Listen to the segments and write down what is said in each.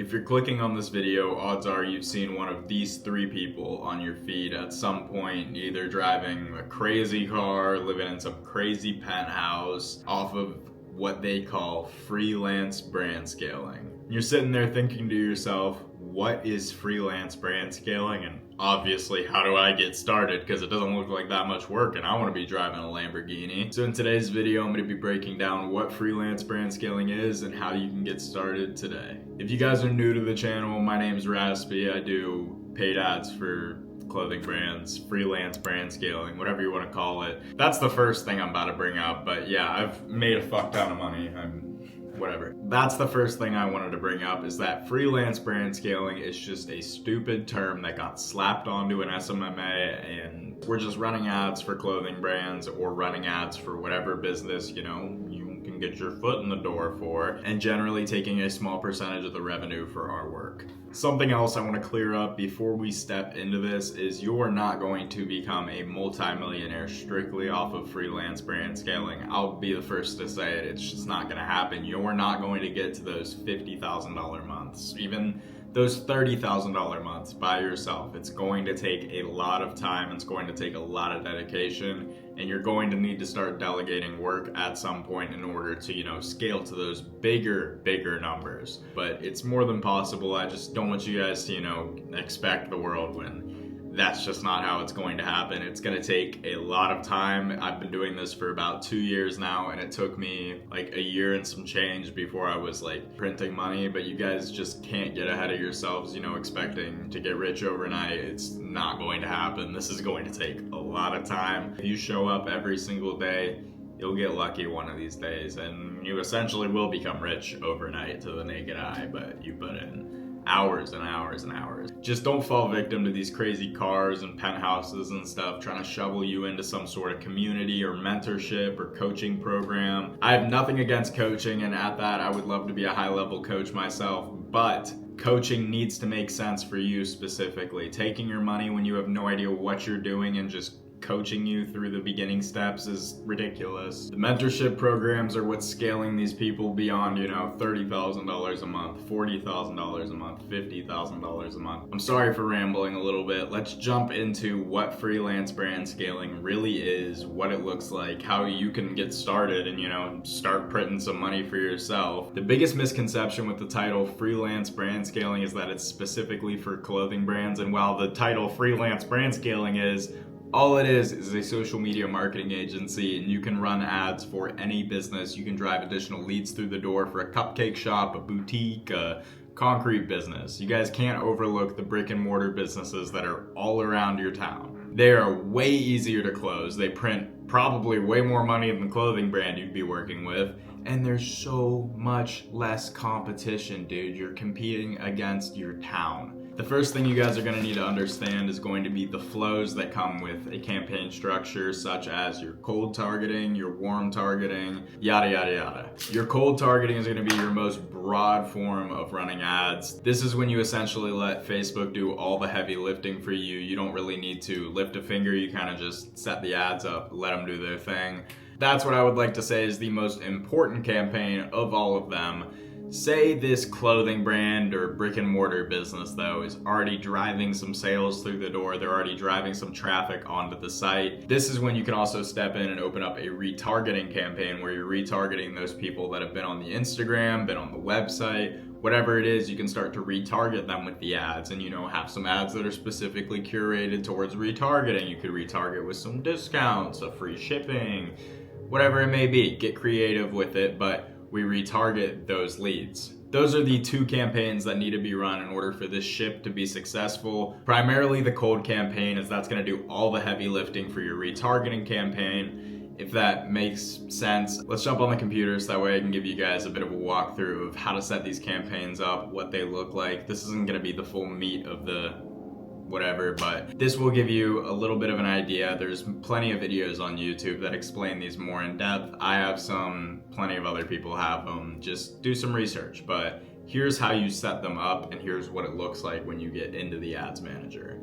If you're clicking on this video, odds are you've seen one of these three people on your feed at some point, either driving a crazy car, living in some crazy penthouse, off of what they call freelance brand scaling. You're sitting there thinking to yourself, what is freelance brand scaling? And obviously, how do I get started? Because it doesn't look like that much work and I want to be driving a Lamborghini. So in today's video, I'm going to be breaking down what freelance brand scaling is and how you can get started today. If you guys are new to the channel, my name is Raspy. I do paid ads for clothing brands, freelance brand scaling, whatever you want to call it. That's the first thing I'm about to bring up, but yeah, I've made a fuck ton of money. Whatever. That's the first thing I wanted to bring up, is that freelance brand scaling is just a stupid term that got slapped onto an SMMA, and we're just running ads for clothing brands or running ads for whatever business, you can get your foot in the door for, and generally taking a small percentage of the revenue for our work. Something else I want to clear up before we step into this is you're not going to become a multimillionaire strictly off of freelance brand scaling. I'll be the first to say it, it's just not going to happen. You're not going to get to those $50,000 months, even those $30,000 months by yourself. It's going to take a lot of time, it's going to take a lot of dedication, and you're going to need to start delegating work at some point in order to, scale to those bigger numbers. But it's more than possible. I just don't want you guys to, expect the world when that's just not how it's going to happen. It's going to take a lot of time. I've been doing this for about 2 years now, and it took me like a year and some change before I was like printing money. But you guys just can't get ahead of yourselves, expecting to get rich overnight. It's not going to happen. This is going to take a lot of time. If you show up every single day, you'll get lucky one of these days, and you essentially will become rich overnight to the naked eye, but you put in hours and hours and hours. Just don't fall victim to these crazy cars and penthouses and stuff trying to shovel you into some sort of community or mentorship or coaching program. I have nothing against coaching, and at that, I would love to be a high-level coach myself, but coaching needs to make sense for you specifically. Taking your money when you have no idea what you're doing and just coaching you through the beginning steps is ridiculous. The mentorship programs are what's scaling these people beyond, $30,000 a month, $40,000 a month, $50,000 a month. I'm sorry for rambling a little bit. Let's jump into what freelance brand scaling really is, what it looks like, how you can get started and, start printing some money for yourself. The biggest misconception with the title freelance brand scaling is that it's specifically for clothing brands, and while the title freelance brand scaling is, all it is a social media marketing agency, and you can run ads for any business. You can drive additional leads through the door for a cupcake shop, a boutique, a concrete business. You guys can't overlook the brick and mortar businesses that are all around your town. They are way easier to close. They print probably way more money than the clothing brand you'd be working with. And there's so much less competition, dude. You're competing against your town. The first thing you guys are going to need to understand is going to be the flows that come with a campaign structure, such as your cold targeting, your warm targeting, yada yada yada. Your cold targeting is going to be your most broad form of running ads. This is when you essentially let Facebook do all the heavy lifting for you. You don't really need to lift a finger. You kind of just set the ads up, let them do their thing. That's what I would like to say is the most important campaign of all of them. Say this clothing brand or brick and mortar business, though, is already driving some sales through the door. They're already driving some traffic onto the site. This is when you can also step in and open up a retargeting campaign where you're retargeting those people that have been on the Instagram, been on the website, whatever it is. You can start to retarget them with the ads and, have some ads that are specifically curated towards retargeting. You could retarget with some discounts, a free shipping, whatever it may be. Get creative with it, but we retarget those leads. Those are the two campaigns that need to be run in order for this ship to be successful. Primarily the cold campaign, as that's going to do all the heavy lifting for your retargeting campaign. If that makes sense, let's jump on the computer so that way I can give you guys a bit of a walkthrough of how to set these campaigns up, what they look like. This isn't going to be the full meat of the whatever, but this will give you a little bit of an idea. There's plenty of videos on YouTube that explain these more in depth. I have some, plenty of other people have them. Just do some research, but here's how you set them up, and here's what it looks like when you get into the ads manager.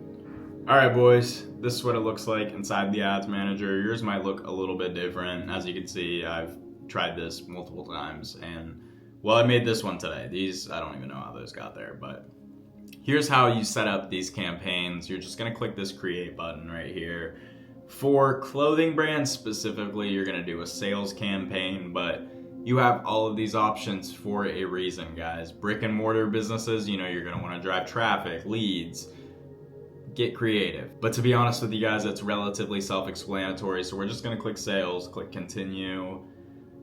All right, boys, this is what it looks like inside the ads manager. Yours might look a little bit different. As you can see, I've tried this multiple times, and Well, I made this one today. These, I don't even know how those got there, but here's how you set up these campaigns. You're just gonna click this create button right here. For clothing brands specifically, you're gonna do a sales campaign, but you have all of these options for a reason, guys. Brick and mortar businesses, you're gonna wanna drive traffic, leads, get creative. But to be honest with you guys, it's relatively self-explanatory. So we're just gonna click sales, click continue.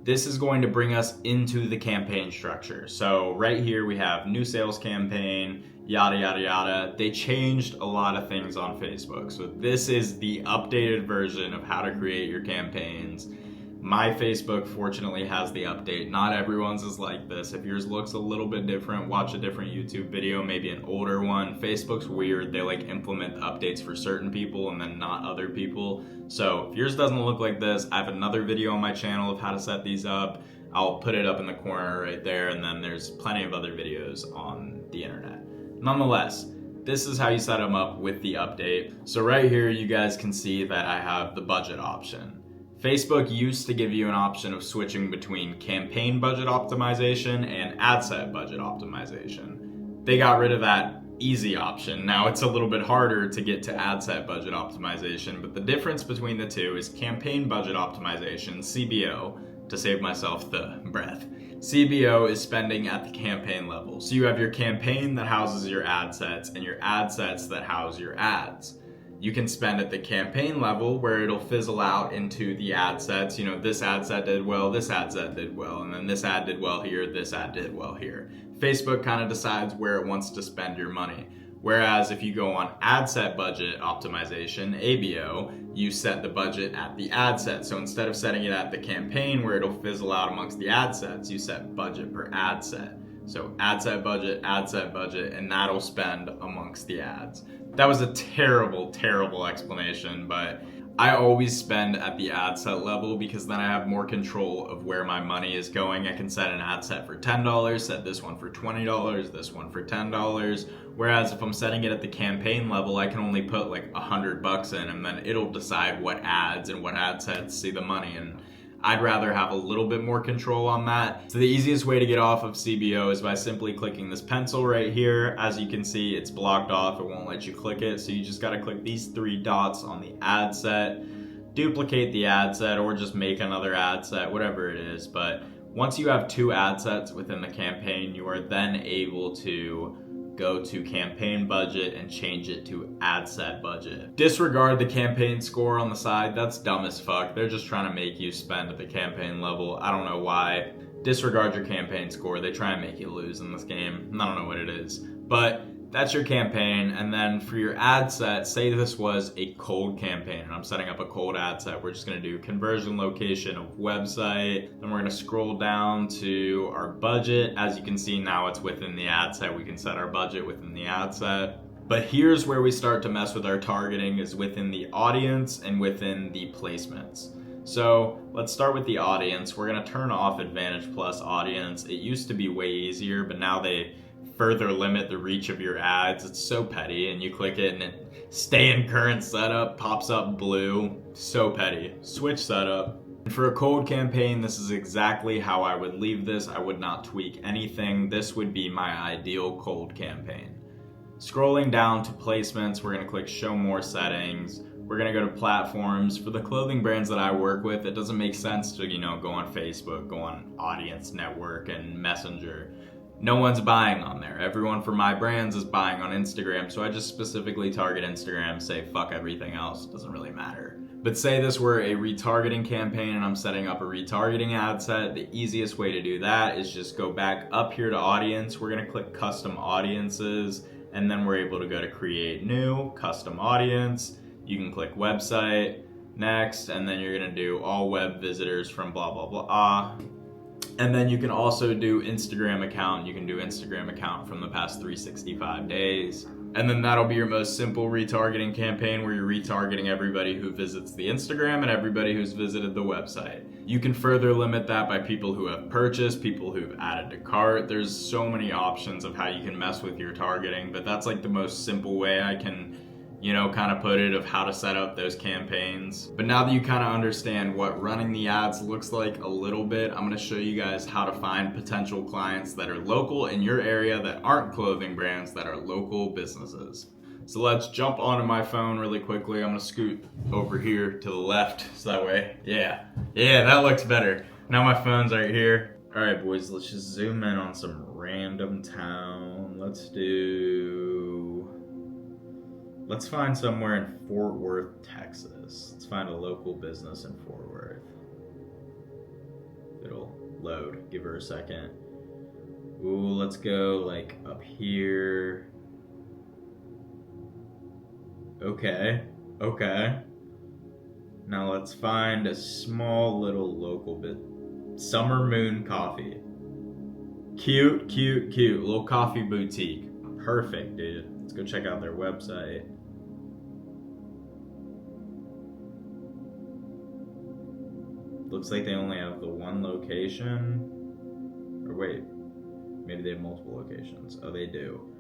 This is going to bring us into the campaign structure. So right here we have new sales campaign, yada, yada, yada. They changed a lot of things on Facebook. So this is the updated version of how to create your campaigns. My Facebook fortunately has the update. Not everyone's is like this. If yours looks a little bit different, watch a different YouTube video, maybe an older one. Facebook's weird. They implement updates for certain people and then not other people. So if yours doesn't look like this, I have another video on my channel of how to set these up. I'll put it up in the corner right there, and then there's plenty of other videos on the internet. Nonetheless, this is how you set them up with the update. So right here, you guys can see that I have the budget option. Facebook used to give you an option of switching between campaign budget optimization and ad set budget optimization. They got rid of that easy option. Now it's a little bit harder to get to ad set budget optimization, but the difference between the two is campaign budget optimization, CBO, to save myself the breath. CBO is spending at the campaign level. So you have your campaign that houses your ad sets and your ad sets that house your ads. You can spend at the campaign level where it'll fizzle out into the ad sets. This ad set did well, this ad set did well, and then this ad did well here, this ad did well here. Facebook kind of decides where it wants to spend your money. Whereas if you go on ad set budget optimization, ABO, you set the budget at the ad set. So instead of setting it at the campaign where it'll fizzle out amongst the ad sets, you set budget per ad set. So ad set budget, and that'll spend amongst the ads. That was a terrible, terrible explanation, but I always spend at the ad set level because then I have more control of where my money is going. I can set an ad set for $10, set this one for $20, this one for $10. Whereas if I'm setting it at the campaign level, I can only put $100 in, and then it'll decide what ads and what ad sets see the money. And I'd rather have a little bit more control on that. So the easiest way to get off of CBO is by simply clicking this pencil right here. As you can see, it's blocked off. It won't let you click it. So you just gotta click these 3 dots on the ad set, duplicate the ad set, or just make another ad set, whatever it is. But once you have 2 ad sets within the campaign, you are then able to go to campaign budget and change it to ad set budget. Disregard the campaign score on the side. That's dumb as fuck. They're just trying to make you spend at the campaign level. I don't know why. Disregard your campaign score. They try and make you lose in this game. I don't know what it is. But that's your campaign. And then for your ad set, say this was a cold campaign and I'm setting up a cold ad set. We're just gonna do conversion location of website. Then we're gonna scroll down to our budget. As you can see now, it's within the ad set. We can set our budget within the ad set. But here's where we start to mess with our targeting, is within the audience and within the placements. So let's start with the audience. We're gonna turn off Advantage Plus audience. It used to be way easier, but now they further limit the reach of your ads. It's so petty, and you click it and it stay in current setup pops up blue. So petty. Switch setup. For a cold campaign, this is exactly how I would leave this. I would not tweak anything. This would be my ideal cold campaign. Scrolling down to placements, we're gonna click show more settings. We're gonna go to platforms. For the clothing brands that I work with, it doesn't make sense to, go on Facebook, go on Audience Network and Messenger. No one's buying on there. Everyone for my brands is buying on Instagram, so I just specifically target Instagram, say fuck everything else, doesn't really matter. But say this were a retargeting campaign and I'm setting up a retargeting ad set, the easiest way to do that is just go back up here to audience. We're gonna click custom audiences, and then we're able to go to create new, custom audience. You can click website, next, and then you're gonna do all web visitors from blah, blah, blah. And then you can also do Instagram account. You can do Instagram account from the past 365 days. And then that'll be your most simple retargeting campaign, where you're retargeting everybody who visits the Instagram and everybody who's visited the website. You can further limit that by people who have purchased, people who've added to cart. There's so many options of how you can mess with your targeting, but that's the most simple way I can kind of put it, of how to set up those campaigns. But now that you kind of understand what running the ads looks like a little bit, I'm going to show you guys how to find potential clients that are local in your area, that aren't clothing brands, that are local businesses. So let's jump onto my phone really quickly. I'm going to scoot over here to the left, so that way, yeah, that looks better. Now my phone's right here. All right, boys, let's just zoom in on some random town. Let's find somewhere in Fort Worth, Texas. Let's find a local business in Fort Worth. It'll load. Give her a second. Ooh, let's go like up here. Okay. Now let's find a small little local bit. Summer Moon Coffee. Cute. Little coffee boutique. Perfect, dude. Let's go check out their website. Looks like they only have the one location. Or wait, maybe they have multiple locations. Oh, they do.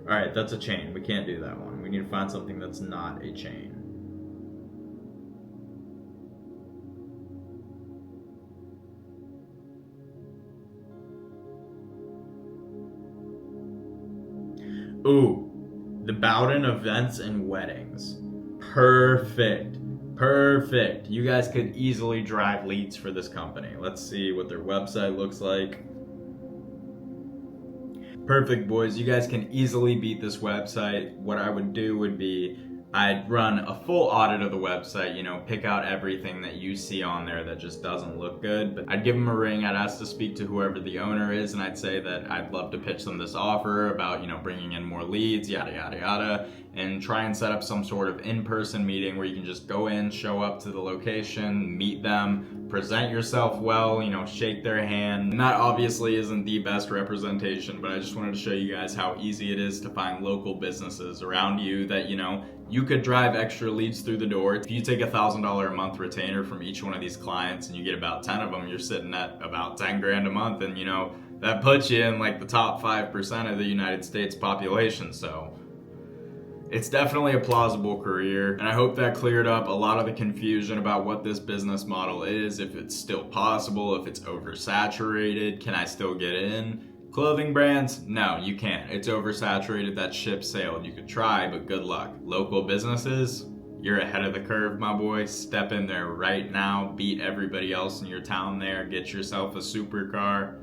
Alright, that's a chain. We can't do that one. We need to find something that's not a chain. Ooh, the Bowden Events and Weddings. Perfect. You guys could easily drive leads for this company. Let's see what their website looks like. Perfect, boys. You guys can easily beat this website. What I would do would be, I'd run a full audit of the website, pick out everything that you see on there that just doesn't look good. But I'd give them a ring, I'd ask to speak to whoever the owner is, and I'd say that I'd love to pitch them this offer about, bringing in more leads, yada, yada, yada, and try and set up some sort of in-person meeting where you can just go in, show up to the location, meet them, present yourself well, shake their hand. And that obviously isn't the best representation, but I just wanted to show you guys how easy it is to find local businesses around you that, you could drive extra leads through the door. If you take $1,000 a month retainer from each one of these clients and you get about 10 of them, you're sitting at about 10 grand a month, and that puts you in like the top 5% of the United States population. So it's definitely a plausible career, and I hope that cleared up a lot of the confusion about what this business model is, if it's still possible, if it's oversaturated, can I still get in? Clothing brands? No, you can't. It's oversaturated, that ship sailed. You could try, but good luck. Local businesses? You're ahead of the curve, my boy. Step in there right now, beat everybody else in your town there, get yourself a supercar,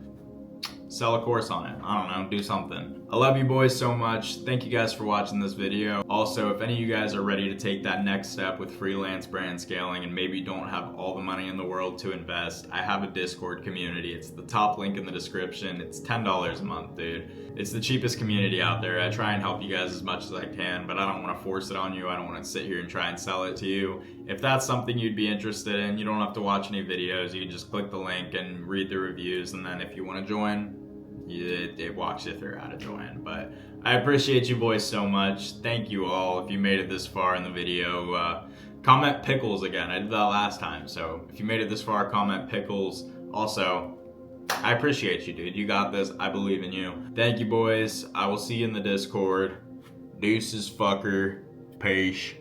sell a course on it. I don't know, do something. I love you boys so much. Thank you guys for watching this video. Also, if any of you guys are ready to take that next step with freelance brand scaling and maybe don't have all the money in the world to invest, I have a Discord community. It's the top link in the description. It's $10 a month, dude. It's the cheapest community out there. I try and help you guys as much as I can, but I don't want to force it on you. I don't want to sit here and try and sell it to you. If that's something you'd be interested in, you don't have to watch any videos. You can just click the link and read the reviews, and then if you want to join, it walks you through how to join. But I appreciate you boys so much. Thank you all. If you made it this far in the video, comment pickles again. I did that last time, so if you made it this far, comment pickles. Also, I appreciate you, dude. You got this. I believe in you. Thank you, boys. I will see you in the Discord. Deuces, fucker. Peace.